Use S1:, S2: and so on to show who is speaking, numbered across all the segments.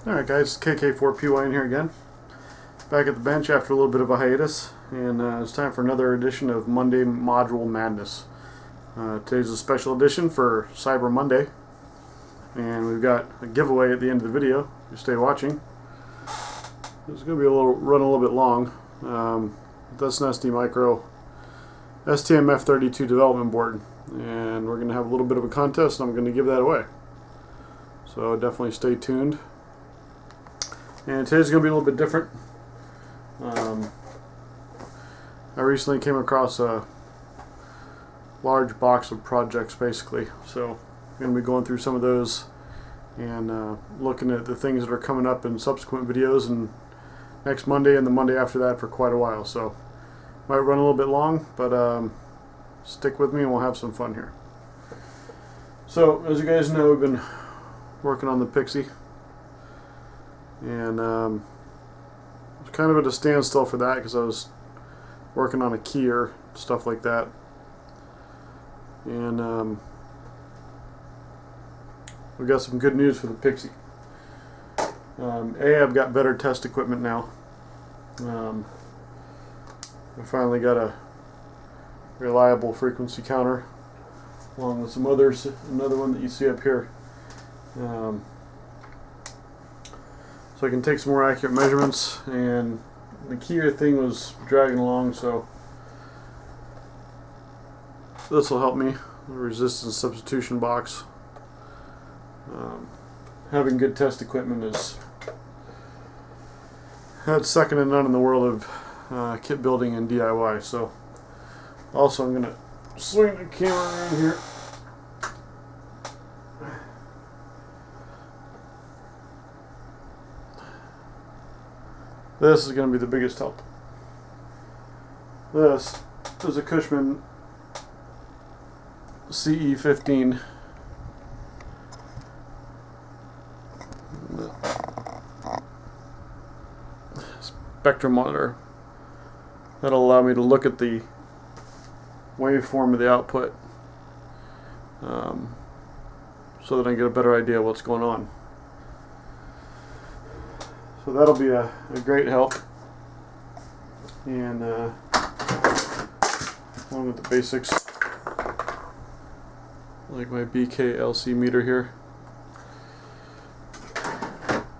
S1: Alright guys, KK4PY in here again. Back at the bench after a little bit of a hiatus, and it's time for another edition of Monday Module Madness. Today's a special edition for Cyber Monday, and we've got a giveaway at the end of the video. You stay watching. It's going to be run a little bit long. That's an SD Micro STM-F32 development board, and we're going to have a little bit of a contest, and I'm going to give that away. So definitely stay tuned. And today's going to be a little bit different. I recently came across a large box of projects, basically. So I'm going to be going through some of those and looking at the things that are coming up in subsequent videos, and next Monday and the Monday after that for quite a while. So might run a little bit long, but stick with me and we'll have some fun here. So as you guys know, we've been working on the Pixie, and I was kind of at a standstill for that because I was working on a keyer, stuff like that. And we got some good news for the Pixie. I've got better test equipment now. I finally got a reliable frequency counter, along with some others. Another one that you see up here. So I can take some more accurate measurements, and the keyer thing was dragging along, so this will help me. The resistance substitution box. Having good test equipment is second to none in the world of kit building and DIY. So also I'm going to swing the camera around here. This is going to be the biggest help. This is a Cushman CE15 spectrum monitor. That'll allow me to look at the waveform of the output, so that I get a better idea of what's going on. So that'll be a great help, and along with the basics, like my BKLC meter here,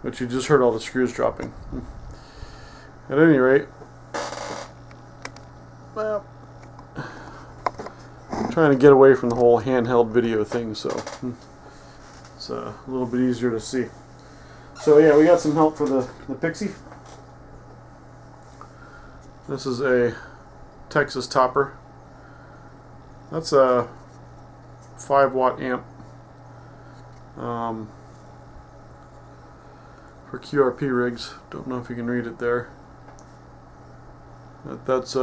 S1: which you just heard all the screws dropping. At any rate, well, I'm trying to get away from the whole handheld video thing, so it's a little bit easier to see. So yeah, we got some help for the Pixie. This is a Texas topper. That's a 5-watt amp for QRP rigs. Don't know if you can read it there. That's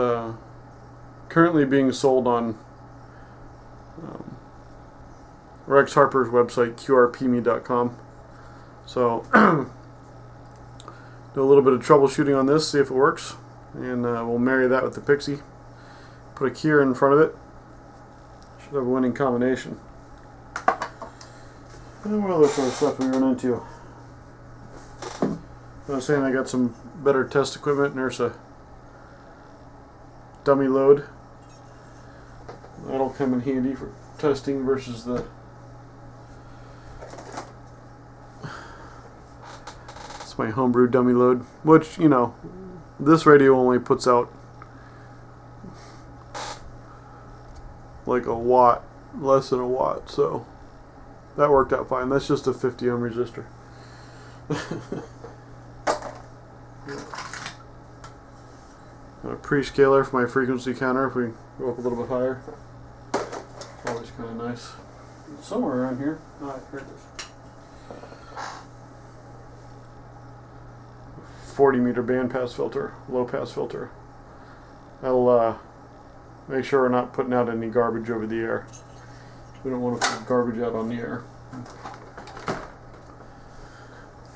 S1: currently being sold on Rex Harper's website, qrpme.com. So do a little bit of troubleshooting on this, see if it works, and we'll marry that with the Pixie. Put a keyer in front of it. Should have a winning combination. And what other sort of stuff we run into? I was saying I got some better test equipment, and there's a dummy load. That'll come in handy for testing versus the my homebrew dummy load, which, you know, this radio only puts out like a watt, less than a watt, so that worked out fine. That's just a 50 ohm resistor. Got a pre-scaler for my frequency counter if we go up a little bit higher. Always kind of nice. Somewhere around here. Oh, here it is. 40-meter bandpass filter, low-pass filter. That'll make sure we're not putting out any garbage over the air. We don't want to put garbage out on the air.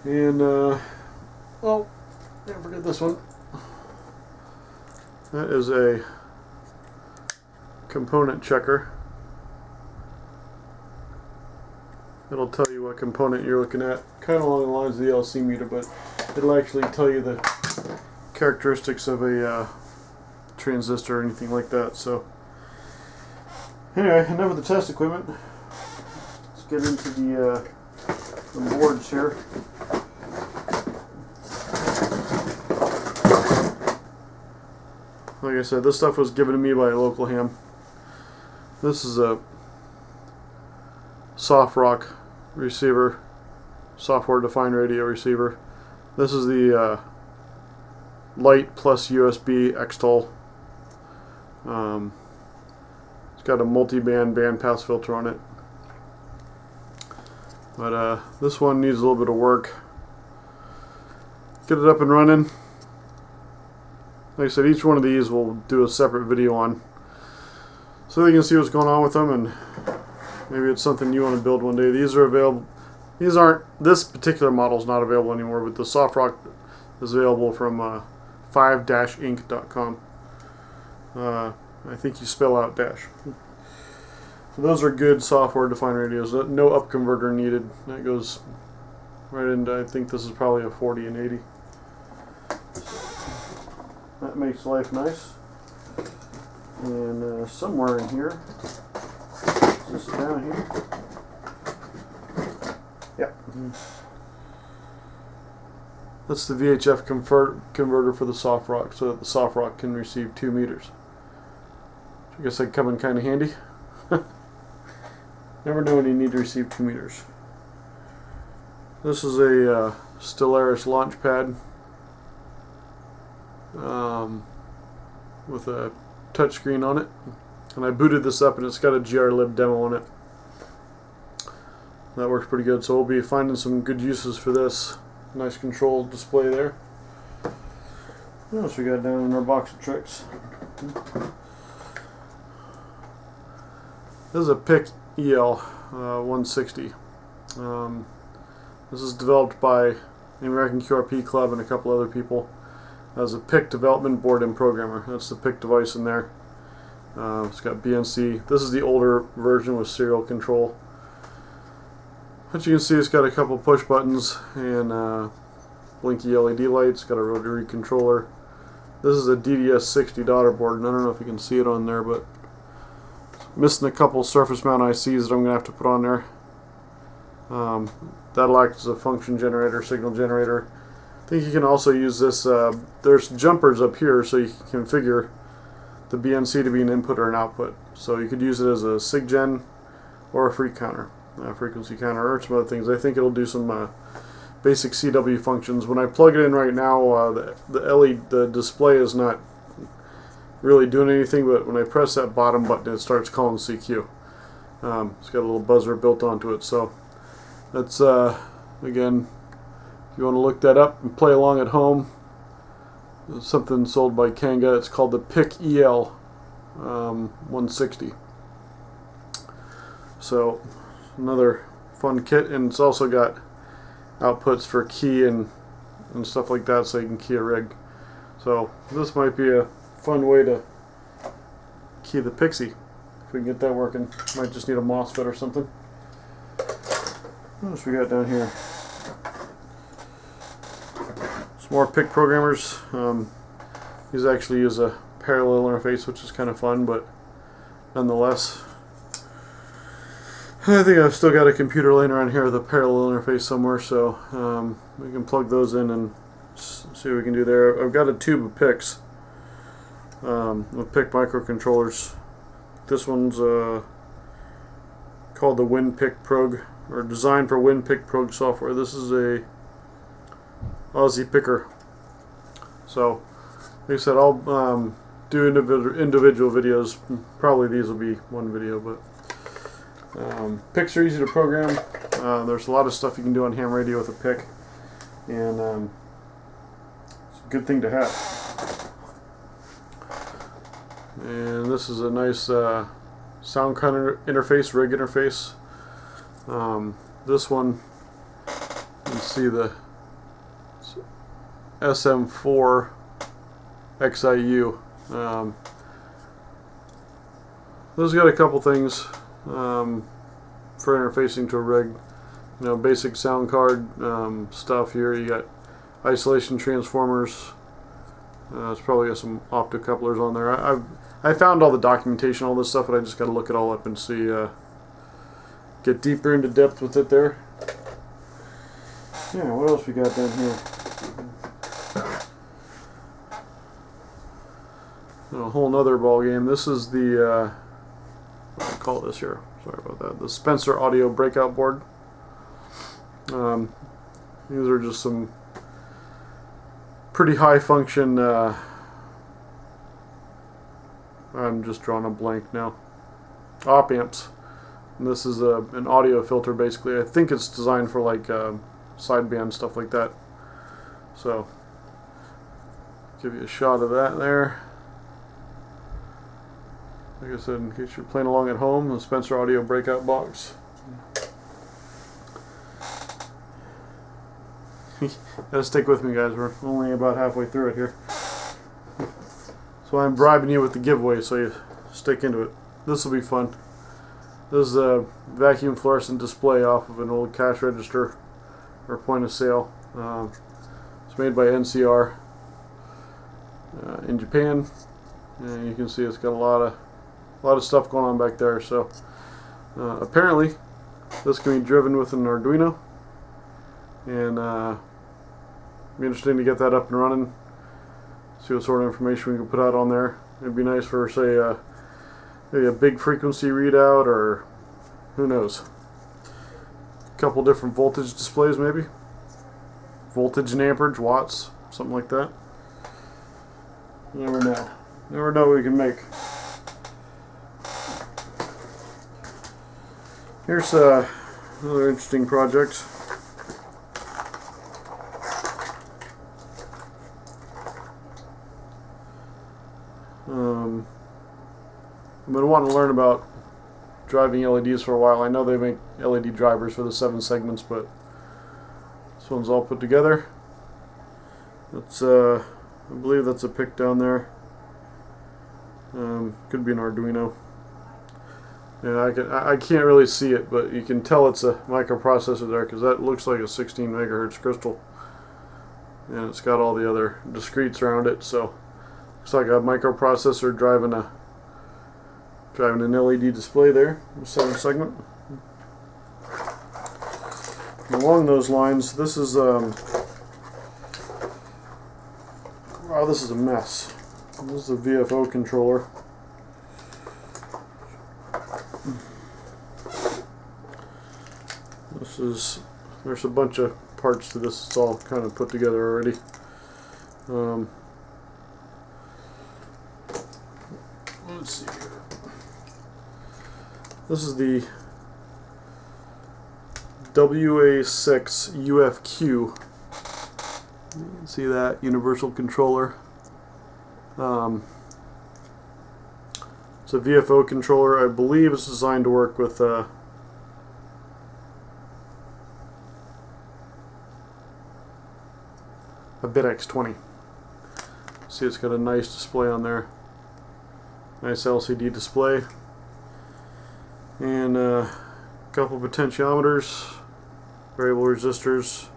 S1: And, oh, don't forget this one. That is a component checker. It'll tell you what component you're looking at kind of along the lines of the LC meter, but it'll actually tell you the characteristics of a transistor or anything like that. So anyway, enough of the test equipment. Let's get into the boards here. Like I said, this stuff was given to me by a local ham. This is a soft rock receiver, software defined radio receiver. This is the light plus USB Xtol. It's got a multi-band bandpass filter on it. But this one needs a little bit of work. Get it up and running. Like I said, each one of these we'll do a separate video on, so you can see what's going on with them, and maybe it's something you want to build one day. These are available. These aren't. This particular model is not available anymore, but the soft rock is available from 5-inc.com. I think you spell out dash. So those are good software-defined radios. No up converter needed. That goes right into, I think this is probably a 40 and 80. That makes life nice. And somewhere in here, is this down here? Yeah. That's the VHF converter for the soft rock, so that the soft rock can receive 2 meters. I guess that'd come in kind of handy. Never know when you need to receive 2 meters. This is a Stellaris Launch Pad with a touchscreen on it, and I booted this up and it's got a grlib demo on it. That works pretty good, so we'll be finding some good uses for this. Nice control display there. What else we got down in our box of tricks? This is a PIC EL 160. This is developed by the American QRP Club and a couple other people as a PIC development board and programmer. That's the PIC device in there. It's got BNC. This is the older version with serial control. As you can see, it's got a couple push buttons and blinky LED lights. Got a rotary controller. This is a DDS60 daughter board, and I don't know if you can see it on there, but missing a couple surface mount ICs that I'm going to have to put on there. That'll act as a function generator, signal generator. I think you can also use this. There's jumpers up here, so you can configure the BNC to be an input or an output. So you could use it as a SIGGEN or a frequency counter, or some other things. I think it'll do some basic CW functions. When I plug it in right now, the display is not really doing anything, but when I press that bottom button, it starts calling CQ. It's got a little buzzer built onto it. So that's again, if you want to look that up and play along at home, it's something sold by Kanga. It's called the PIC EL 160. So another fun kit, and it's also got outputs for key and stuff like that, so you can key a rig. So this might be a fun way to key the Pixie if we can get that working. Might just need a MOSFET or something. What else we got down here? Some more PIC programmers. These actually use a parallel interface, which is kind of fun, but nonetheless, I think I've still got a computer laying around here with a parallel interface somewhere, so we can plug those in and see what we can do there. I've got a tube of PICs with PIC microcontrollers. This one's called the WinPIC Prog, or designed for WinPIC Prog software. This is a Aussie picker. So, like I said, I'll do individual videos. Probably these will be one video, but PICs are easy to program. There's a lot of stuff you can do on ham radio with a PIC, and it's a good thing to have. And this is a nice sound card interface, rig interface. This one, you can see the SM4 XIU. This has got a couple things for interfacing to a rig. basic sound card stuff here. You got isolation transformers. It's probably got some optocouplers on there. I found all the documentation, all this stuff, but I just got to look it all up and see, get deeper into depth with it there. Yeah, what else we got down here? A whole nother ball game. This is the what do I call this here? Sorry about that. The Spencer Audio Breakout board. These are just some pretty high function. I'm just drawing a blank now. Op amps. And this is an audio filter basically. I think it's designed for like sideband stuff like that. So, give you a shot of that there. Like I said, in case you're playing along at home, the Spencer Audio Breakout box. Gotta stick with me, guys. We're only about halfway through it here. So I'm bribing you with the giveaway, so you stick into it. This will be fun. This is a vacuum fluorescent display off of an old cash register or point of sale. It's made by NCR in Japan, and you can see it's got a lot of stuff going on back there. So apparently this can be driven with an Arduino, and it'll be interesting to get that up and running, see what sort of information we can put out on there. It'd be nice for, say, maybe a big frequency readout, or who knows, a couple different voltage displays, maybe voltage and amperage, watts, something like that. You never know. Never know what we can make. Here's another interesting project. I've been wanting to learn about driving LEDs for a while. I know they make LED drivers for the 7 segments, but this one's all put together. It's I believe that's a PIC down there. Could be an Arduino. Yeah, I can't really see it, but you can tell it's a microprocessor there, because that looks like a 16 megahertz crystal, and it's got all the other discretes around it. So looks like a microprocessor driving an LED display there, 7 segment. And along those lines, this is wow, this is a mess. This is a Vfo controller. There's a bunch of parts to this. It's all kind of put together already. Let's see here. This is the WA6 UFQ. You can see that universal controller. It's a Vfo controller. I believe it's designed to work with a BitX20. See, it's got a nice display on there. Nice LCD display. And a couple potentiometers, variable resistors.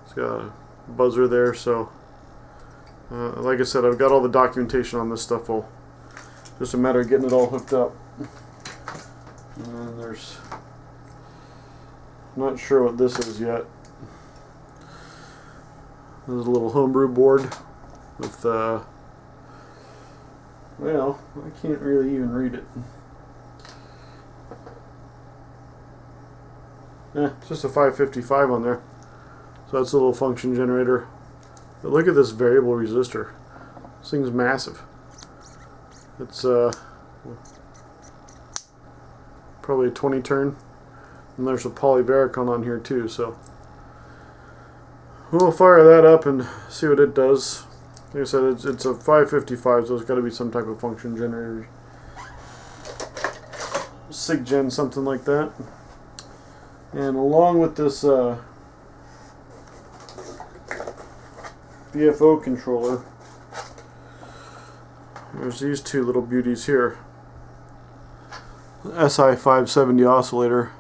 S1: It's got a buzzer there, so like I said, I've got all the documentation on this stuff. Just a matter of getting it all hooked up. And then there's, not sure what this is yet. There's a little homebrew board with well, I can't really even read it. It's just a 555 on there. So that's a little function generator. But look at this variable resistor. This thing's massive. It's probably a 20 turn. And there's a polyvaricon on here too, so we'll fire that up and see what it does. Like I said, it's a 555, so it's got to be some type of function generator. SIGGEN, something like that. And along with this Vfo controller, there's these two little beauties here. The SI570 oscillator.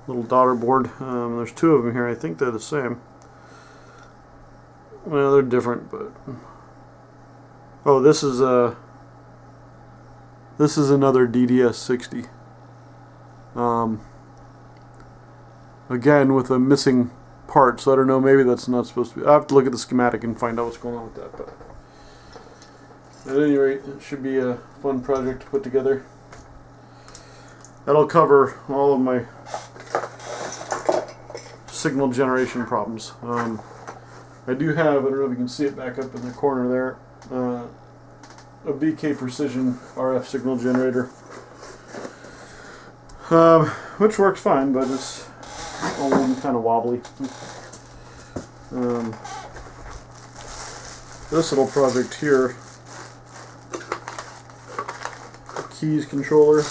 S1: little daughter board. There's two of them here. I think they're the same. Well, they're different, but oh, this is another DDS60. Again, with a missing part, so I don't know. Maybe that's not supposed to be. I have to look at the schematic and find out what's going on with that. But at any rate, it should be a fun project to put together. That'll cover all of my signal generation problems. I do have, I don't know if you can see it back up in the corner there, a BK Precision RF signal generator, which works fine, but it's old and kind of wobbly. This little project here, keys controller.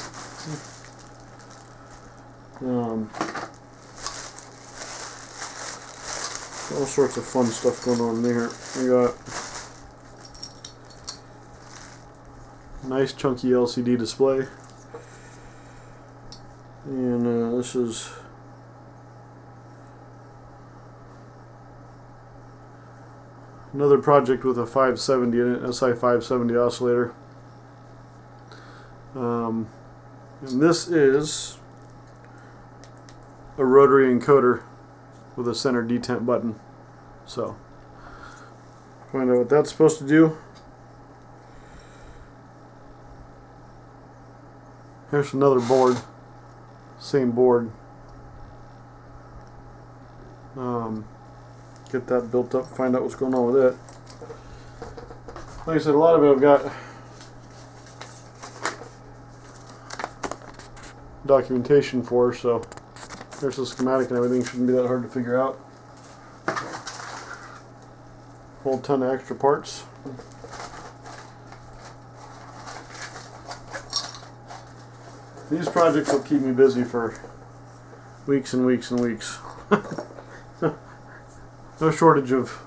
S1: All sorts of fun stuff going on there. We got a nice chunky LCD display, and this is another project with a 570 in it, SI 570 oscillator. And this is a rotary encoder with a center detent button. So, find out what that's supposed to do. Here's another board, same board. Get that built up, find out what's going on with it. Like I said, a lot of it I've got documentation for, so there's the schematic and everything. Shouldn't be that hard to figure out. Whole ton of extra parts. These projects will keep me busy for weeks and weeks and weeks. No shortage of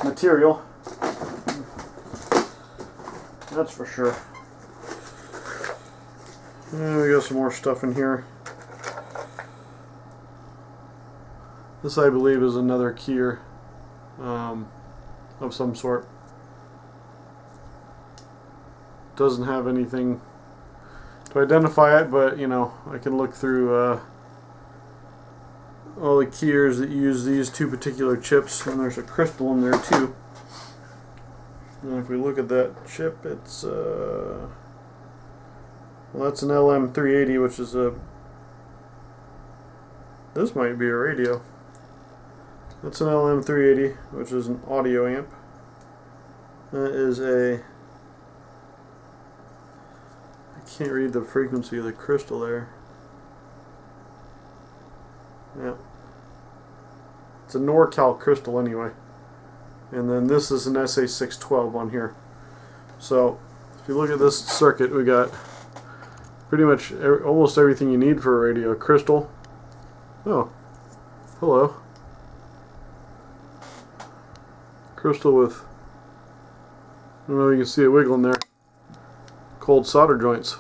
S1: material, that's for sure. And we got some more stuff in here. This, I believe, is another keyer of some sort. Doesn't have anything to identify it, but you know, I can look through all the keyers that use these two particular chips, and there's a crystal in there too. And if we look at that chip, it's well, that's an LM380, which is a, this might be a radio. That's an LM380, which is an audio amp. That is a, I can't read the frequency of the crystal there. Yeah. It's a NorCal crystal anyway. And then this is an SA612 on here. So, if you look at this circuit, we got pretty much almost everything you need for a radio. Crystal. Oh, hello. Crystal with, I don't know if you can see it wiggling there, cold solder joints.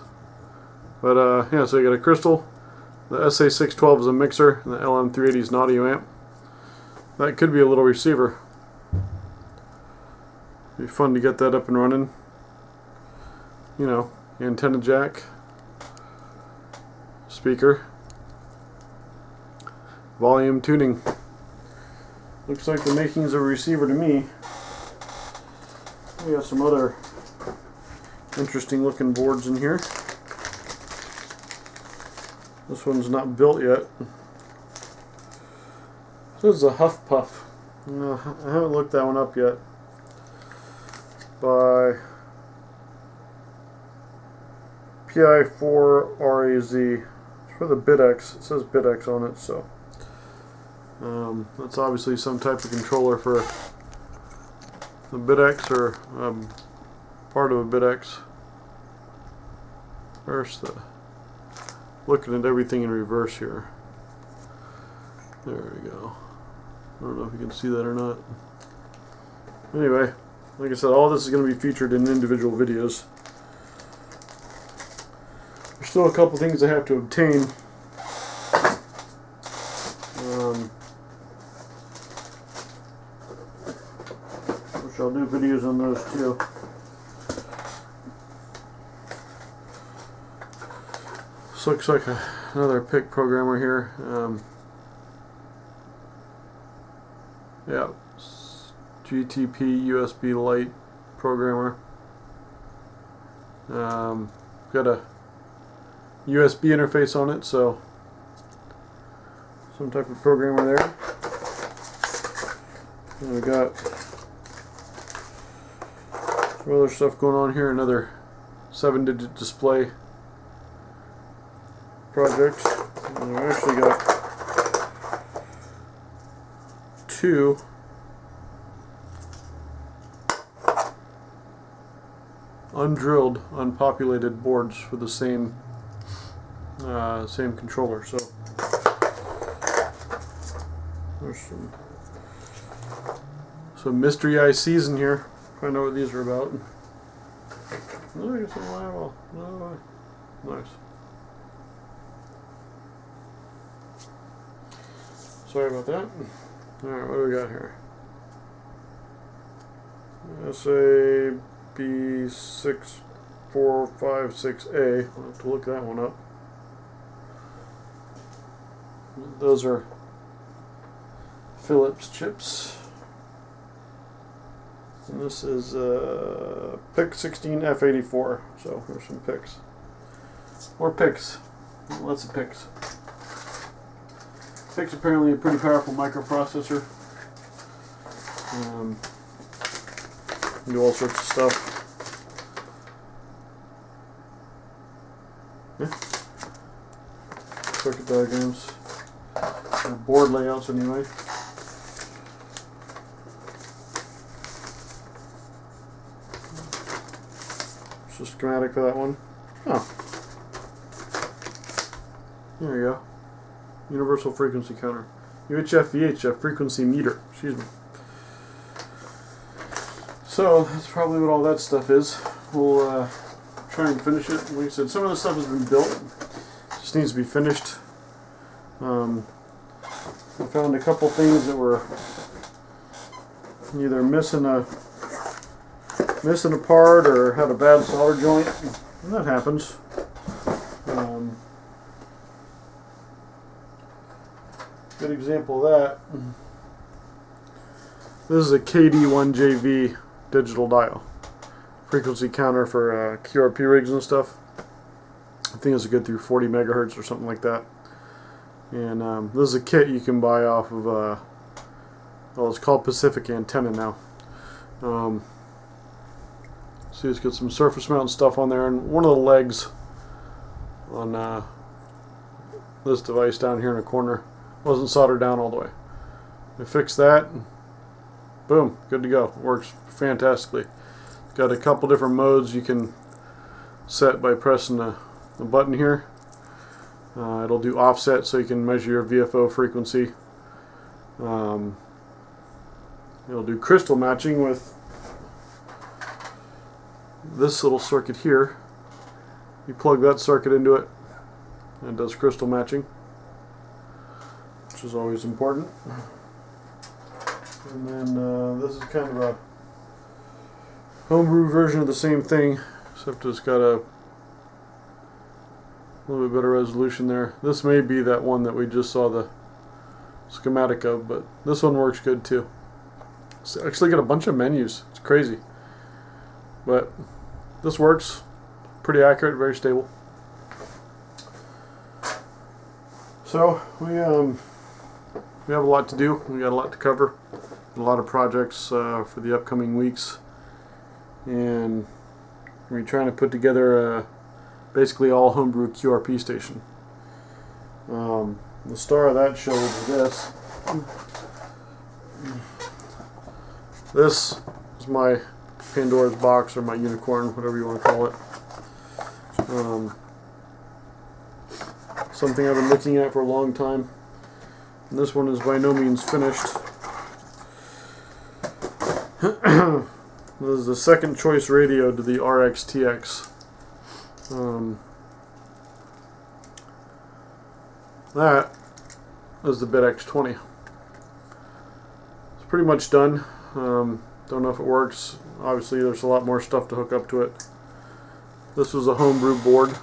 S1: But yeah, so you got a crystal. The SA612 is a mixer, and the LM380 is an audio amp. That could be a little receiver. Be fun to get that up and running. You know, antenna jack, speaker, volume tuning. Looks like the makings of a receiver to me. We got some other interesting looking boards in here. This one's not built yet. This is a Huff Puff. No, I haven't looked that one up yet. By PI4RAZ. It's for the BitX. It says BitX on it, so that's obviously some type of controller for the BitX, or part of a BitX. First, looking at everything in reverse here. There we go. I don't know if you can see that or not. Anyway, like I said, all this is going to be featured in individual videos. There's still a couple things I have to obtain which I'll do videos on those too. This looks like another PIC programmer here. Yeah, Gtp USB Light Programmer. Got a USB interface on it, so some type of programmer there. And we got some other stuff going on here. Another 7-digit display project. And we actually got 2 undrilled, unpopulated boards for the same controller. So there's some mystery ICs in here. Find out what these are about. Oh, I guess I'm liable. No, nice. Sorry about that. Alright, what do we got here? SAB6456A. I'll have to look that one up. Those are Philips chips. And this is PIC 16F84. So there's some PICs. More PICs. Lots of PICs. PIC's apparently a pretty powerful microprocessor. Do all sorts of stuff. Yeah. Circuit diagrams. Or board layouts anyway. It's a schematic for that one. Oh. There you go. Universal frequency counter. UHF VHF frequency meter. Excuse me. So that's probably what all that stuff is. We'll try and finish it. Like I said, some of the stuff has been built. It just needs to be finished. I found a couple things that were either missing a part or had a bad solder joint. And that happens. Good example of that. This is a KD1JV digital dial. Frequency counter for QRP rigs and stuff. I think it's good through 40 megahertz or something like that. And this is a kit you can buy off of, well, it's called Pacific Antenna now. See, it's got some surface mount stuff on there, and one of the legs on this device down here in the corner wasn't soldered down all the way. I fixed that, and boom, good to go. It works fantastically. Got a couple different modes you can set by pressing the button here. It'll do offset, so you can measure your VFO frequency. It'll do crystal matching with this little circuit here. You plug that circuit into it, and it does crystal matching, which is always important. And then this is kind of a homebrew version of the same thing, except it's got a little bit better resolution there. This may be that one that we just saw the schematic of, but this one works good too. It's actually got a bunch of menus. It's crazy. But this works. Pretty accurate, very stable. So we have a lot to do. We got a lot to cover. A lot of projects for the upcoming weeks, and we're trying to put together a basically all homebrew QRP station. The star of that show is this. This is my Pandora's box, or my unicorn, whatever you want to call it. Something I've been looking at for a long time. And this one is by no means finished. This is the second choice radio to the RX-TX. That is the BitX20. It's pretty much done. Done Don't know if it works. Obviously there's a lot more stuff to hook up to it. This was a homebrew board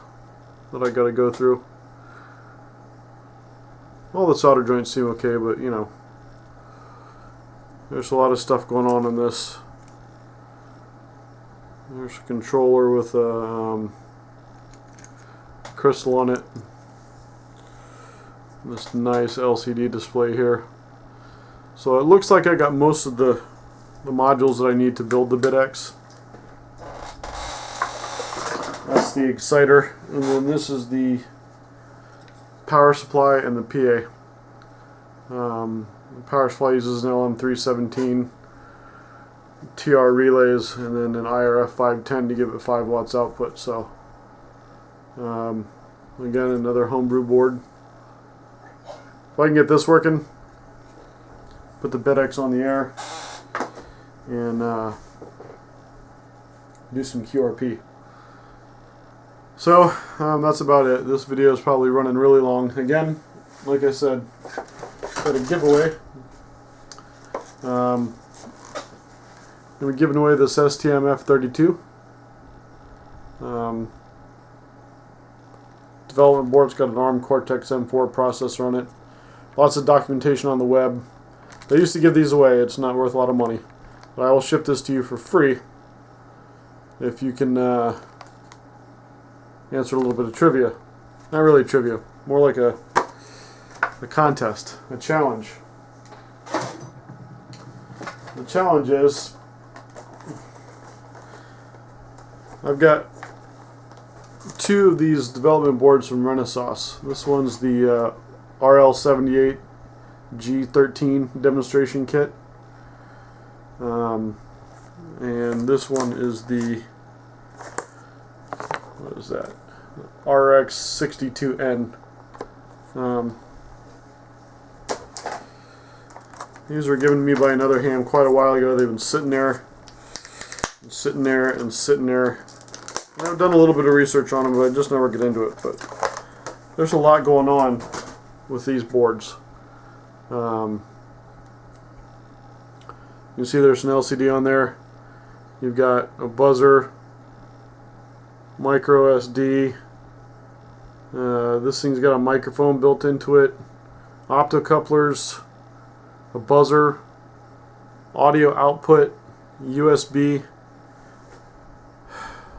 S1: that I got to go through. All the solder joints seem okay, but you know, there's a lot of stuff going on in this. There's a controller with a crystal on it. This nice LCD display here. So it looks like I got most of the modules that I need to build the BitX. That's the exciter, and then this is the power supply and the PA. The power supply uses an LM317 TR relays and then an IRF 510 to give it 5 watts output. So again, another homebrew board. If I can get this working, put the BitX on the air and do some QRP. So that's about it. This video is probably running really long. Again, like I said, got a giveaway. We're giving away this STM-F32. Development board's got an ARM Cortex-M4 processor on it. Lots of documentation on the web. They used to give these away. It's not worth a lot of money. But I will ship this to you for free if you can answer a little bit of trivia. Not really trivia, more like a contest, a challenge. The challenge is I've got 2 of these development boards from Renaissance. This one's the RL78 G13 demonstration kit. And this one is the, what is that? RX62N. These were given to me by another ham quite a while ago. They've been sitting there, and sitting there, and sitting there. And I've done a little bit of research on them, but I just never get into it. But there's a lot going on with these boards. You can see there's an LCD on there. You've got a buzzer, micro SD. This thing's got a microphone built into it, optocouplers, a buzzer, audio output, USB,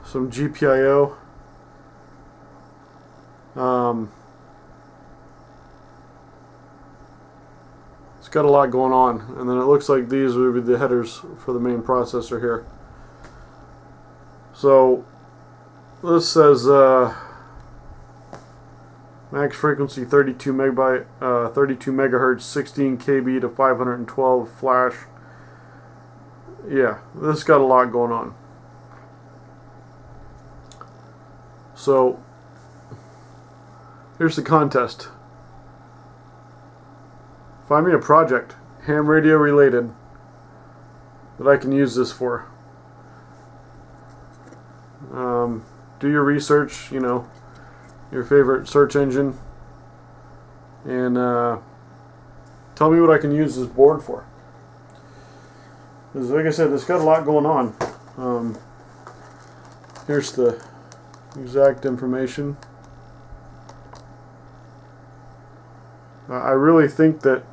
S1: some GPIO. It's got a lot going on, and then it looks like these would be the headers for the main processor here. So this says max frequency 32 megahertz, 16 kb to 512 flash. Yeah, this got a lot going on. So here's the contest. Find me a project, ham radio related, that I can use this for. Do your research, you know, your favorite search engine, and tell me what I can use this board for. Because like I said, it's got a lot going on. Here's the exact information. I really think that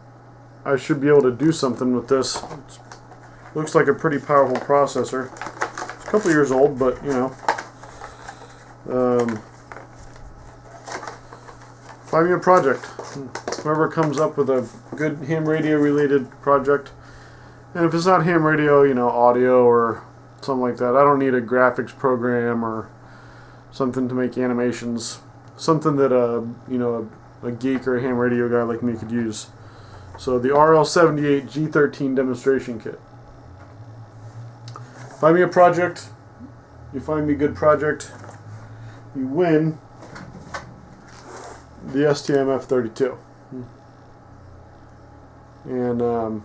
S1: I should be able to do something with this. It looks like a pretty powerful processor. It's a couple years old, but you know. Find me a project. Whoever comes up with a good ham radio related project. And if it's not ham radio, you know, audio or something like that. I don't need a graphics program or something to make animations. Something that you know, a geek or a ham radio guy like me could use. So the RL78 G13 demonstration kit. Find me a project. You find me a good project. You win the STM-F32. And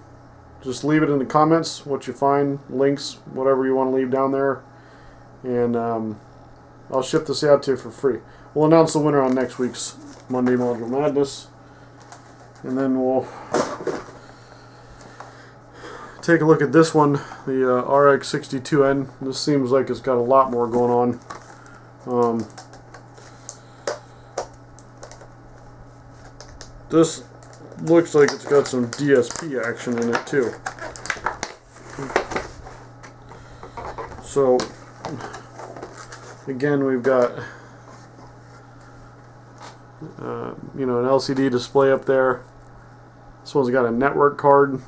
S1: just leave it in the comments what you find, links, whatever you want to leave down there, and I'll ship this out to you for free. We'll announce the winner on next week's Monday Module Madness, and then we'll take a look at this one, the RX62N. This seems like it's got a lot more going on. This looks like it's got some DSP action in it too. So again, we've got you know, an LCD display up there. This one's got a network card.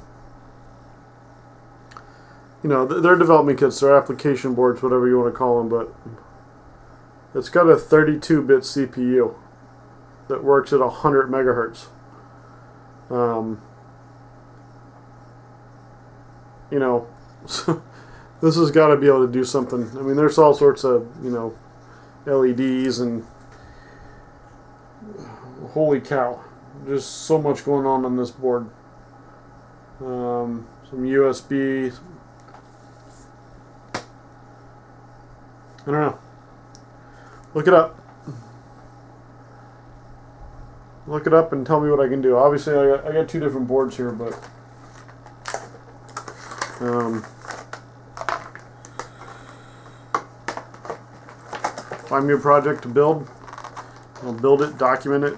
S1: You know, they're development kits, they're application boards, whatever you want to call them, but it's got a 32-bit CPU that works at 100 megahertz. You know, this has got to be able to do something. I mean, there's all sorts of, you know, LEDs and holy cow, just so much going on this board. Some USB. I don't know. Look it up. Look it up and tell me what I can do. Obviously, I got two different boards here, but find me a project to build. I'll build it, document it.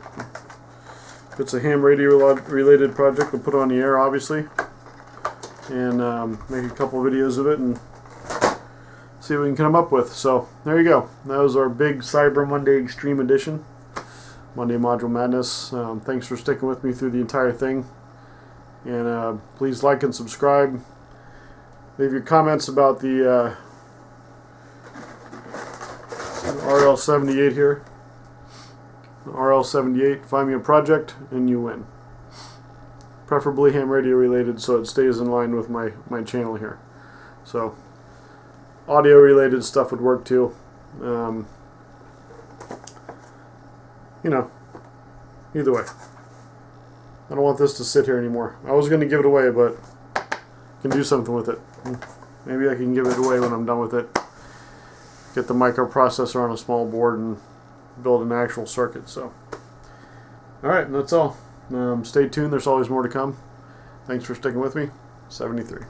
S1: If it's a ham radio related project, I'll put it on the air, obviously, and make a couple videos of it and see what we can come up with. So there you go. That was our big Cyber Monday Extreme Edition. Monday Module Madness. Thanks for sticking with me through the entire thing. And please like and subscribe. Leave your comments about the RL78 here. RL78. Find me a project and you win. Preferably ham radio related so it stays in line with my channel here. So audio related stuff would work too. You know, either way. I don't want this to sit here anymore. I was going to give it away, but I can do something with it. Maybe I can give it away when I'm done with it. Get the microprocessor on a small board and build an actual circuit. So, alright, that's all. Stay tuned. There's always more to come. Thanks for sticking with me. 73.